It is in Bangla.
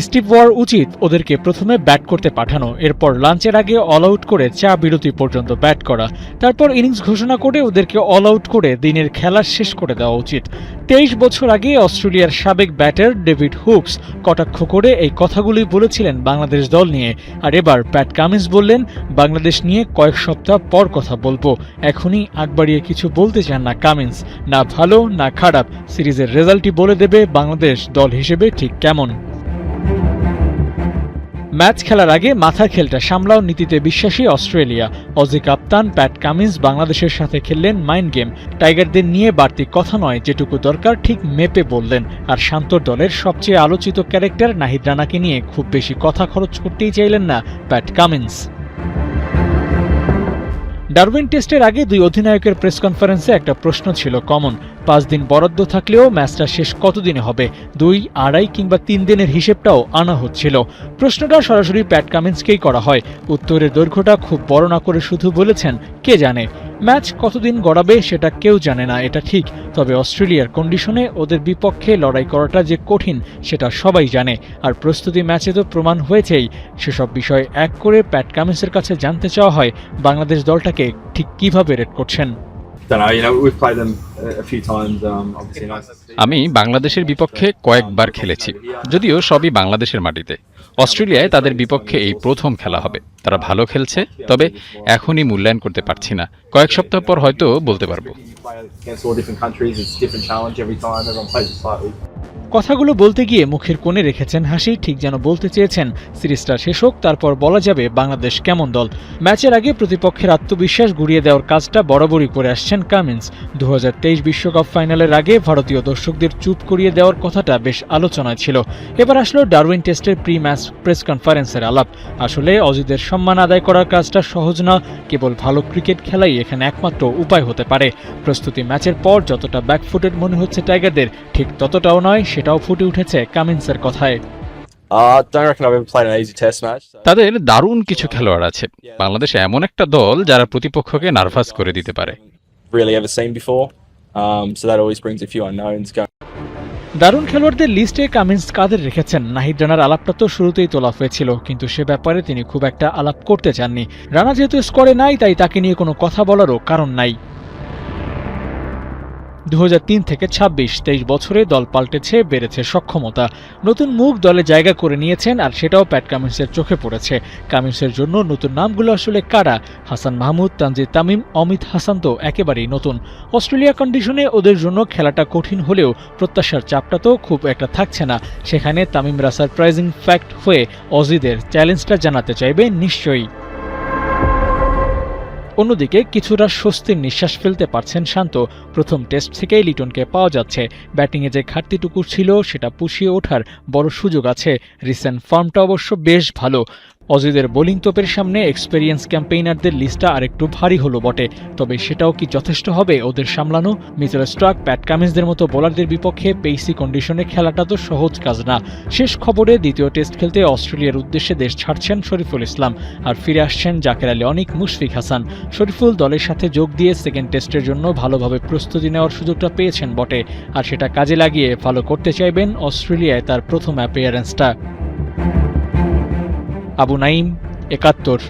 স্টিভ ওয়ার উচিত ওদেরকে প্রথমে ব্যাট করতে পাঠানো, এরপর লাঞ্চের আগে অল আউট করে চা বিরতি পর্যন্ত ব্যাট করা, তারপর ইনিংস ঘোষণা করে ওদেরকে অল আউট করে দিনের খেলা শেষ করে দেওয়া উচিত। 23 বছর আগে অস্ট্রেলিয়ার সাবেক ব্যাটার ডেভিড হুকস কটাক্ষ করে এই কথাগুলি বলেছিলেন বাংলাদেশ দল নিয়ে, আর এবার প্যাট কামিন্স বললেন বাংলাদেশ নিয়ে কয়েক সপ্তাহ পর কথা বলবো। এখনই আগ বাড়িয়ে কিছু বলতে চান না কামিন্স, না ভালো না খারাপ, সিরিজের রেজাল্টই বলে দেবে বাংলাদেশ দল হিসেবে ঠিক কেমন। ম্যাচ খেলার আগে মাথা খেলটা সামলাও নীতিতে বিশ্বাসী অস্ট্রেলিয়া। অজি কাপ্তান প্যাট কামিন্স বাংলাদেশের সাথে খেললেন মাইন্ড গেম। টাইগারদের নিয়ে বাড়তি কথা নয়, যেটুকু দরকার ঠিক মেপে বললেন। আর শান্তর দলের সবচেয়ে আলোচিত ক্যারেক্টার নাহিদ রানাকে নিয়ে খুব বেশি কথা খরচ করতেই চাইলেন না প্যাট কামিন্স। ডারউইন টেস্টের আগে দুই অধিনায়কের প্রেস কনফারেন্সে একটা প্রশ্ন ছিল কমন, 5 দিন বরাদ্দ থাকলেও ম্যাচটা শেষ কতদিনে হবে, 2, 2.5 কিংবা 3 দিনের হিসেবটাও আনা হচ্ছিল। প্রশ্নটা সরাসরি প্যাট কামিন্সকেই করা হয়। উত্তরের দৈর্ঘ্যটা খুব বড় না করে শুধু বলেছেন কে জানে। ম্যাচ কতদিন গড়াবে সেটা কেউ জানে না, এটা ঠিক। তবে অস্ট্রেলিয়ার কন্ডিশনে ওদের বিপক্ষে লড়াই করাটা যে কঠিন সেটা সবাই জানে, আর প্রস্তুতি ম্যাচে তো প্রমাণ হয়েছেই। সেসব বিষয় এক করে প্যাট কামিন্সের কাছে জানতে চাওয়া হয় বাংলাদেশ দলটাকে ঠিক কিভাবে রেট করছেন। আমি বাংলাদেশের বিপক্ষে কয়েকবার খেলেছি, যদিও সবই বাংলাদেশের মাটিতে। অস্ট্রেলিয়ায় তাদের বিপক্ষে এই প্রথম খেলা হবে। তারা ভালো খেলছে, তবে এখনই মূল্যায়ন করতে পারছি না। কয়েক সপ্তাহ পর হয়তো বলতে পারবো। কথাগুলো বলতে গিয়ে মুখের কোণে রেখেছেন হাসি, ঠিক যেন বলতে চেয়েছেন সিরিজটা শেষ হোক, তারপর বলা যাবে বাংলাদেশ কেমন দল। ম্যাচের আগে প্রতিপক্ষের আত্মবিশ্বাস গুঁড়িয়ে দেওয়ার কাজটা বরাবরই করে আসছেন কামিন্স। 2023 বিশ্বকাপ ফাইনালের আগে ভারতীয় দর্শকদের চুপ করিয়ে দেওয়ার কথাটা বেশ আলোচনায় ছিল। এবার আসলো ডারউইন টেস্টের প্রি ম্যাচ প্রেস কনফারেন্সের আলাপ। আসলে অজিদের সম্মান আদায় করার কাজটা সহজ না, কেবল ভালো ক্রিকেট খেলাই এখানে একমাত্র উপায় হতে পারে। প্রস্তুতি ম্যাচের পর যতটা ব্যাকফুটেড মনে হচ্ছে টাইগারদের, ঠিক ততটাও নয়, সেটাও ফুটে উঠেছে কামিন্সের কথায়। তাদের দারুণ কিছু খেলোয়াড় আছে। বাংলাদেশে এমন একটা দল যারা প্রতিপক্ষকে নার্ভাস করে দিতে পারে। দারুণ খেলোয়াড়দের লিস্টে কামিন্স কাদের রেখেছেন? নাহিদ রানার আলাপটা তো শুরুতেই তোলা হয়েছিল, কিন্তু সে ব্যাপারে তিনি খুব একটা আলাপ করতে চাননি। রানা যেহেতু স্কোরে নাই, তাই তাকে নিয়ে কোনো কথা বলারও কারণ নাই। 2003 থেকে 26 বছরে দল পাল্টেছে, বেড়েছে সক্ষমতা। নতুন মুখ দলে জায়গা করে নিয়েছেন, আর সেটাও প্যাট কামিন্সের চোখে পড়েছে। কামিন্সের জন্য নতুন নামগুলো আসলে কারা? হাসান মাহমুদ, তানজিদ তামিম, অমিত হাসান তো একেবারেই নতুন। অস্ট্রেলিয়া কন্ডিশনে ওদের জন্য খেলাটা কঠিন হলেও প্রত্যাশার চাপটা তো খুব একটা থাকছে না। সেখানে তামিমরা সারপ্রাইজিং ফ্যাক্ট হয়ে অজিদের চ্যালেঞ্জটা জানাতে চাইবে নিশ্চয়ই। অন্যদিকে কিছুটা স্বস্তির নিঃশ্বাস ফেলতে পারছেন শান্ত। প্রথম টেস্ট থেকেই লিটনকে পাওয়া যাচ্ছে। ব্যাটিংয়ে যে ঘাটতিটুকু ছিল সেটা পুষিয়ে ওঠার বড় সুযোগ আছে। রিসেন্ট ফর্মটা অবশ্য বেশ ভালো। অজিদের বোলিং তোপের সামনে এক্সপেরিয়েন্স ক্যাম্পেইনারদের লিস্টটা আরেকটু ভারী হলো বটে, তবে সেটাও কি যথেষ্ট হবে ওদের সামলানো? মিচেল স্টার্ক, প্যাট কামিন্সদের মতো বোলারদের বিপক্ষে পেসি কন্ডিশনে খেলাটা তো সহজ কাজ না। শেষ খবরে দ্বিতীয় টেস্ট খেলতে অস্ট্রেলিয়ার উদ্দেশ্যে দেশ ছাড়ছেন শরীফুল ইসলাম, আর ফিরে আসছেন জাকের আলী অনিক, মুশফিক হাসান। শরীফুল দলের সাথে যোগ দিয়ে সেকেন্ড টেস্টের জন্য ভালোভাবে প্রস্তুতি নেওয়ার সুযোগটা পেয়েছেন বটে, আর সেটা কাজে লাগিয়ে ভালো করতে চাইবেন অস্ট্রেলিয়ায় তার প্রথম অ্যাপিয়ারেন্সটা। আবু নাইম, ৭১।